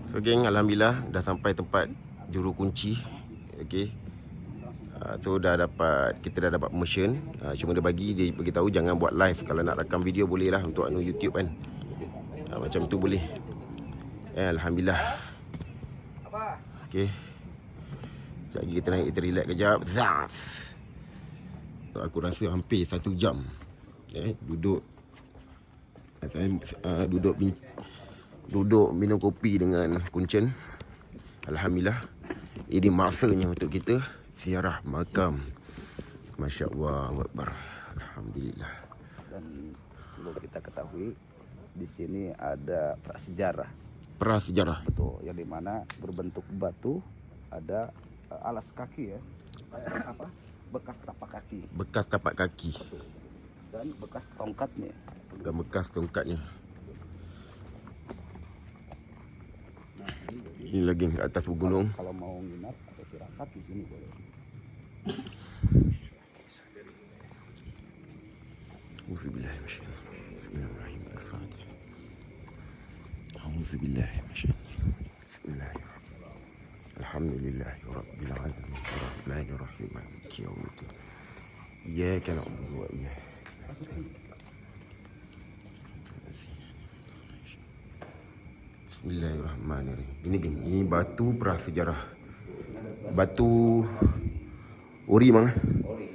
So geng, alhamdulillah dah sampai tempat juru kunci. Okey. So dah dapat, kita dah dapat permission. Cuma dia bagi tahu jangan buat live. Kalau nak rakam video boleh lah untuk YouTube kan. Macam tu boleh. Alhamdulillah. Okey. Sekejap lagi kita naik, kita relax kejap. Zaf. So, aku rasa hampir 1 jam. Duduk duduk minum kopi dengan Kuncen. Alhamdulillah. Ini masanya untuk kita ziarah makam. Masya Allah. Akbar. Alhamdulillah. Dan perlu kita ketahui di sini ada prasejarah. Prasejarah. Betul, yang dimana berbentuk batu, ada alas kaki ya. Apa? Bekas tapak kaki. Bekas tapak kaki. Betul. Dan bekas tongkatnya. Dan bekas tongkatnya. Ini lagi ke atas gunung. Kalau mau nginap atau tirakat di sini boleh. Bismillahirrahmanirrahim. Alhamdulillahirabbil alamin. Arrahmanirrahim. Maliki yaumiddin. Iyyaka na'budu wa iyyaka nasta'in. Bismillahirrahmanirrahim. Ini geng, ini batu prasejarah. Batu ori mang. Ori.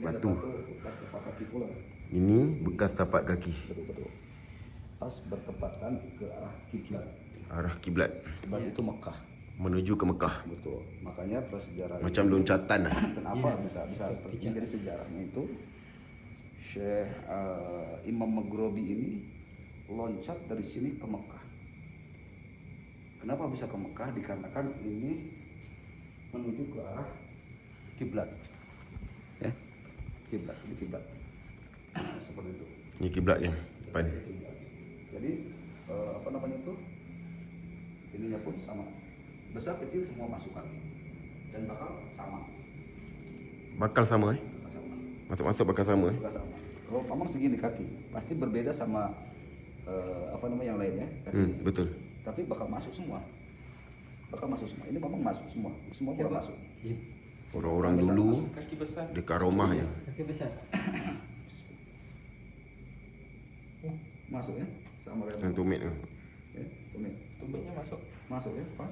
Batu. Bekas tapak kaki pula. Ini bekas tapak kaki. Betul-betul. Pas bertepatan ke arah kiblat. Arah kiblat. Kiblat itu Mekah. Menuju ke Mekah. Betul. Makanya prasejarah Macam loncatan lah. Kenapa bisa seperti ini? Jadi sejarahnya itu Syekh Imam Maghribi ini loncat dari sini ke Mekah. Kenapa bisa ke Mekah? Dikarenakan ini menuju ke arah kiblat. Ya. Kiblat, di kiblat. Seperti itu. Ini kiblatnya. Depan. Jadi apa namanya itu? Ininya pun sama. Besar kecil semua masukkan. Dan bakal sama. Bakal sama Bakal sama. Masuk-masuk bakal sama Bakal sama. Kalau memang segini kaki, pasti berbeda sama apa namanya yang lainnya kaki. Betul. Tapi bakal masuk semua. Bakal masuk semua. Ini memang masuk semua. Semua bakal masuk. Orang-orang dulu Kaki besar. di karomahnya. Kaki besar. Masuk ya. Sama kayak Yang tumit tu. ya, tumit. Tubuhnya masuk. Masuk ya, pas.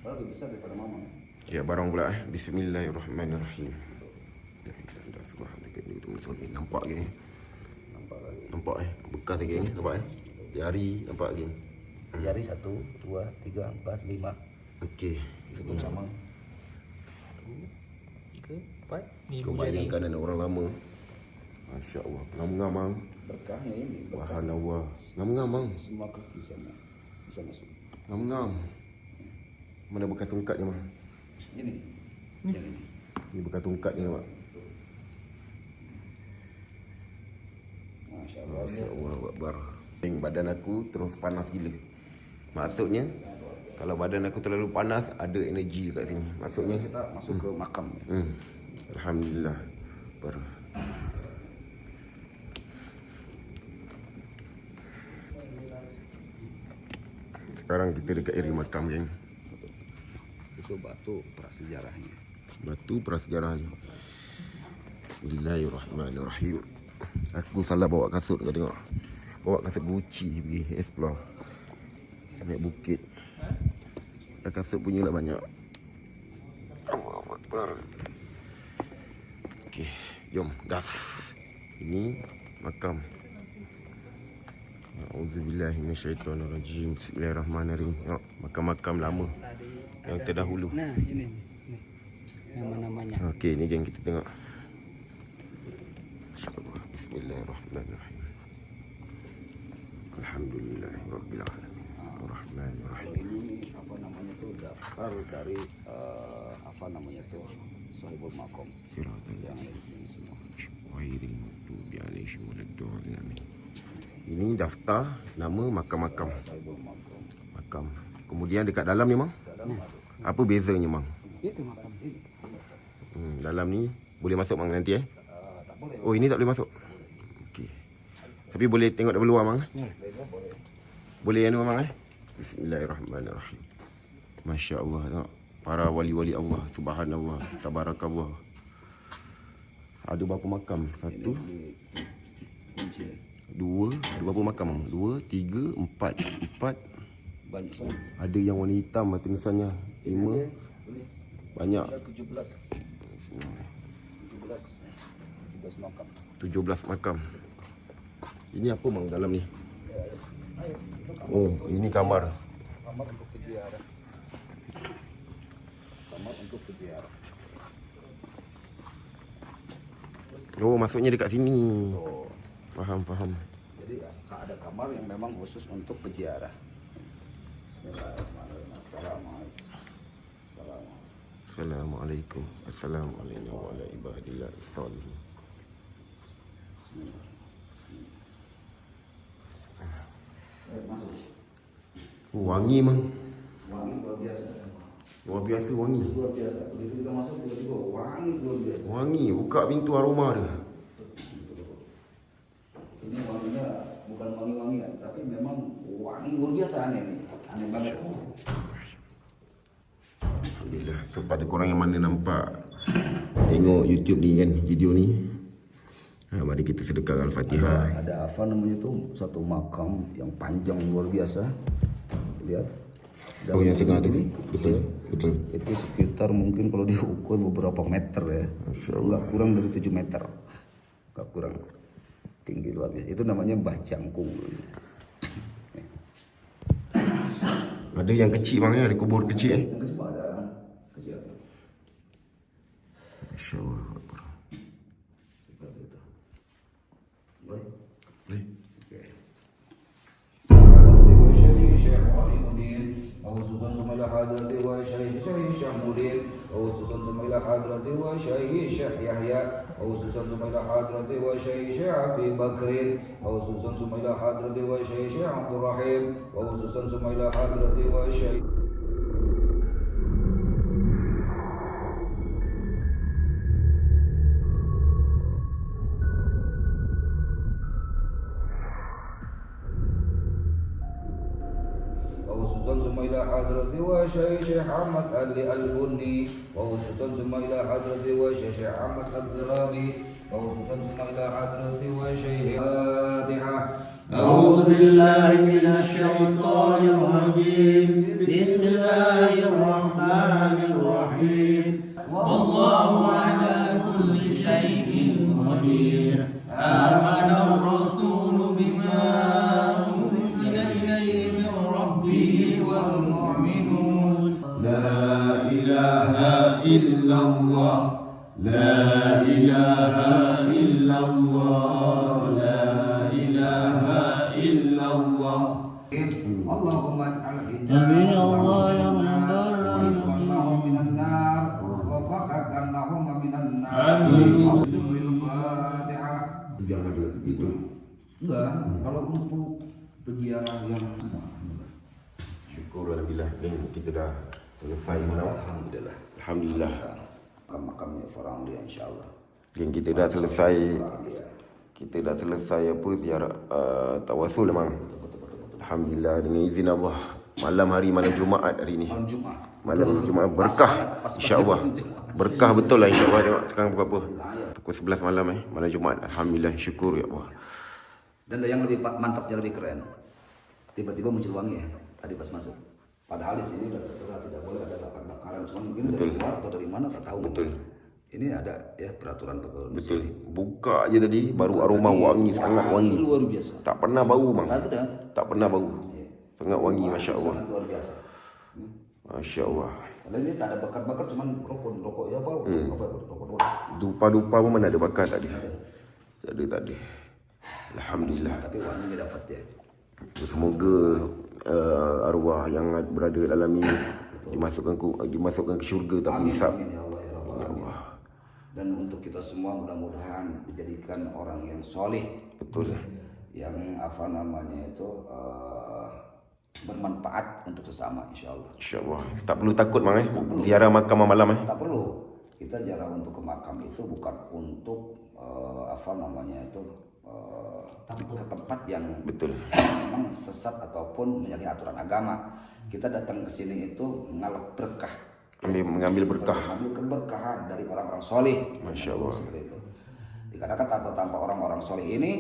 Padahal lebih besar daripada mama ya. Ya, barang pula Bismillahirrahmanirrahim. Nampak ke ni? Nampak lagi. Nampak bekas lagi ni, nampak jari nampak lagi. Jari 1, 2, 3, 4, 5. Okey. Itu pun sama. 3, 4. Ni Kau bayangkan ada orang lama. Masya-Allah. Ngam-ngamang. Berkahnya ini. Subhanallah. Ngam-ngamang. Semua kaki sana bisa masuk. Ngam-ngam. Mana bekas tongkat ni, Mang? Ini. Yang ini. Ni bekas tongkat ni, nampak. Masya Allah. Masya-Allah akbar. Badan aku terus panas gila. Maksudnya kalau badan aku terlalu panas, ada energi dekat sini. Maksudnya Kita masuk ke makam. Alhamdulillah. Baru. Sekarang kita dekat area makam, geng. Itu batu prasejarahnya. Batu prasejarahnya. Bismillahirrahmanirrahim. Aku salah bawa kasut, kau tengok. Bawa kasut Gucci pergi explore. Naik bukit. Dah kasut punya dah banyak. Allahu Akbar. Okey, jom gas. Ini makam. Auzubillahi minasyaitonirrajim. Bismillahirrahmanirrahim. Tengok, makam-makam lama yang terdahulu. Nah, ini. Nama-namanya. Okey, ni geng kita tengok. Bismillahirrahmanirrahim. Alhamdulillahirabbil alamin. Arrahmanirrahim. Ini apa namanya tuh daftar dari apa namanya tuh Sahibul Makom Siratal yang ada di sini semua. ghairil maghdubi alaihim waladdallin. Amin. Ini daftar nama makam-makam. Sahibul Makom. Makam. Kemudian dekat dalam ni, Mang, apa bezanya, Mang? Itu makam. Dalam ni boleh masuk, Mang, nanti Tak boleh. Oh, ini tak boleh masuk. Okey. Tapi boleh tengok dari luar, Mang. Boleh. Boleh yang ni, Mang, Bismillahirrahmanirrahim. Masya Allah, tengok. Para wali-wali Allah, subhanallah, tabarakallah. Ada berapa makam? Satu, Kunci. dua, ada berapa makam? 2, 3, 4. 4. Banyak sekali. Ada yang warna hitam tulisannya. 5. Banyak. 17 makam. 17 makam. Ini apa bang dalam ni? Oh, ini kamar. Kamar untuk peziarah. Kamar untuk peziarah. Oh, maksudnya dekat sini. Oh, Faham. jadi ada kamar yang memang khusus untuk peziarah. Bismillahirrahmanirrahim. Assalamualaikum. Assalamualaikum. Assalamualaikum warahmatullahi wabarakatuh. Oh, wangi bang. Wangi luar biasa. Luar biasa wangi. Luar biasa. Begitu kita masuk tiba-tiba wangi luar biasa. Wangi, buka pintu aroma dia. Ini wanginya bukan wangi-wangian, tapi memang wangi luar biasa, aneh nih. Aneh banget. Alhamdulillah. So pada korang yang mana nampak tengok YouTube ni kan, video ni, mari kita sedekah Al-Fatihah. Ada apa namanya tuh, satu makam yang panjang luar biasa. Lihat. Oh, yang tengah tu. ini, Betul. itu sekitar mungkin kalau diukur beberapa meter ya. Masya Allah. Nggak kurang dari 7 meter. Nggak kurang. Tinggi luar biasa. Itu namanya Mbah Jangkung. Ada yang kecil bang, ada kubur kecil Yang kecil ada. Kecil apa? Masya Allah. Seperti itu. Boleh? Boleh. وخصوصا ثم إلى حضرة وشيخ شمولين وخصوصا ثم إلى حضرة وشيخ يحيى وخصوصا ثم إلى حضرة وشيخ أبي بكر وخصوصا ثم إلى حضرة وشيخ عبد الرحيم وخصوصا ثم إلى حضرة وشيخ وخصوصا ثم إلى حضرة وشيخ أحمد البني وخصوصا ثم إلى حضرة وشيخ أحمد الضرابي وخصوصا ثم إلى حضرة وشيخ فاتحة. أعوذ بالله من الشيطان الرجيم بسم الله الرحمن الرحيم والله على كل شيء قدير آمن الرسول بما أنزل إليه من ربه والمؤمنون لا إله إلا الله لا إله إلا الله لا إله إلا الله اللهم اجعل آمين الله يا رب وإخوانهم من النار وفقدناهم من النار. آمين. الفاتحة. Jangan ada begitu. Enggak, kalau untuk peziarah yang Syukur Alhamdulillah. Dan kita dah selesai merawat. Alhamdulillah. Alhamdulillah. Makam-makamnya Faranglia insyaAllah. Dan kita dah selesai. Kita dah selesai apa ziarah tawasul memang. Alhamdulillah dengan izin Allah. Malam Jumaat hari ni. Malam Jumat. Malam Betul. Jumaat Pas berkah. banget, pas InsyaAllah. banget Jumaat. Berkah betul lah insyaAllah. Tengok sekarang pukul berapa? Ya. Pukul 11 malam malam Jumaat. Alhamdulillah, syukur ya Allah. Dan yang lebih mantapnya, lebih keren, tiba-tiba muncul wangi ya tadi pas masuk. Padahal di sini udah tertera tidak boleh ada bakar-bakaran, cuma mungkin dari luar atau dari mana tak tahu. Betul. Ini ada ya peraturan di Betul. sini. Buka aja tadi baru aroma wangi, sangat wangi. Luar biasa. Tak pernah bau bang. Tak ada. Tak pernah bau. Sangat wangi, Masya Allah. Sangat luar biasa. Masya Allah. Padahal ini tak ada bakar-bakar, cuman rokok ya apa? Apa rokok doang. Dupa-dupa pun mana ada bakar tadi. Tak ada. Alhamdulillah. Tapi wanginya dapat ya. Semoga arwah yang berada dalam ini dimasukkan ke syurga tapi hisap. Amin ya Allah ya Rabbal Alamin. Dan untuk kita semua mudah-mudahan dijadikan orang yang soleh. Betul. Yang apa namanya itu bermanfaat untuk sesama insyaallah. InsyaAllah. Tak perlu takut bang ziarah makam malam Tak perlu. Kita jarang untuk ke makam itu bukan untuk apa namanya itu ke tempat yang Betul. memang sesat ataupun menyalahi aturan agama. Kita datang ke sini itu mengalap berkah, Mengambil berkah. mengambil keberkahan dari orang-orang soleh. Masya Allah. Seperti itu. Dikarenakan tanpa orang-orang soleh ini,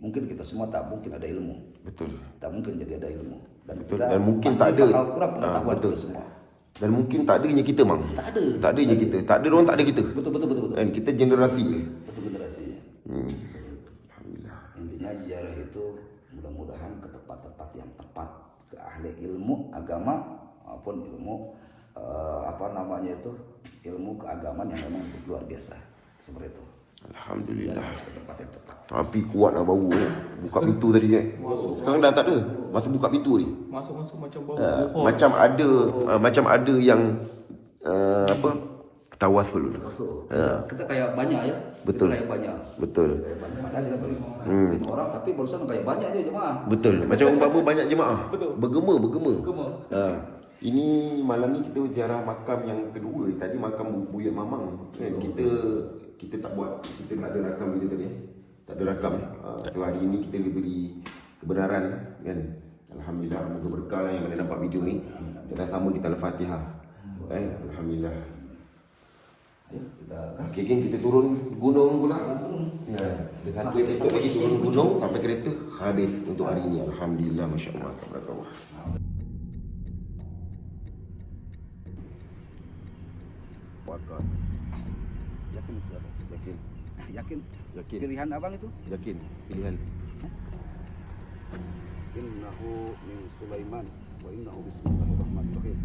mungkin kita semua tak mungkin ada ilmu, Betul. tak mungkin jadi ada ilmu, dan Betul. kita Dan mungkin pasti tak ada. bakal kurang pengetahuan Betul. kita semua. Dan mungkin tak adanya kita, Mang. Tak ada. Tak adanya kita. Tak ada orang, tak ada kita. Betul. Dan kita generasi dia. Betul generasinya. Seperti itu. Alhamdulillah. Intinya ziarah itu mudah-mudahan ke tempat-tempat yang tepat, ke ahli ilmu agama maupun ilmu ilmu keagamaan yang memang luar biasa. Seperti itu. Alhamdulillah. Harus ke tempat yang tepat. Tapi kuat lah bau ni. Buka pintu tadi. Sekarang dah tak ada. Masa buka pintu ni. Masuk-masuk macam bau Macam ada yang tawasul. So, kita kayak banyak ya. Betul. Kita kayak banyak. Betul. Kayak banyak. Padahal kita beri 5 orang, tapi barusan kayak banyak dia jemaah. Betul. Macam umpama banyak jemaah. Bergema. Ini malam ni kita ziarah makam yang kedua. Tadi makam Buyut Mamang. Kan? Kita tak buat, kita tak ada rakam video tadi. Tak ada rakam. So hari ini kita diberi kebenaran kan. Alhamdulillah, moga berkah yang mana nampak video ni. Dan sama kita Al-Fatihah. Alhamdulillah. Ayo kita Okey, geng, kita turun gunung pula. Ya, ada satu episod lagi turun gunung sampai kereta habis untuk hari ini. Alhamdulillah, masya-Allah, tabarakallah. Pakar. Yakin siapa? Yakin. yakin. Pilihan abang itu? Yakin. Pilihan. Innahu min Sulaiman wa innahu bismillahirrahmanirrahim.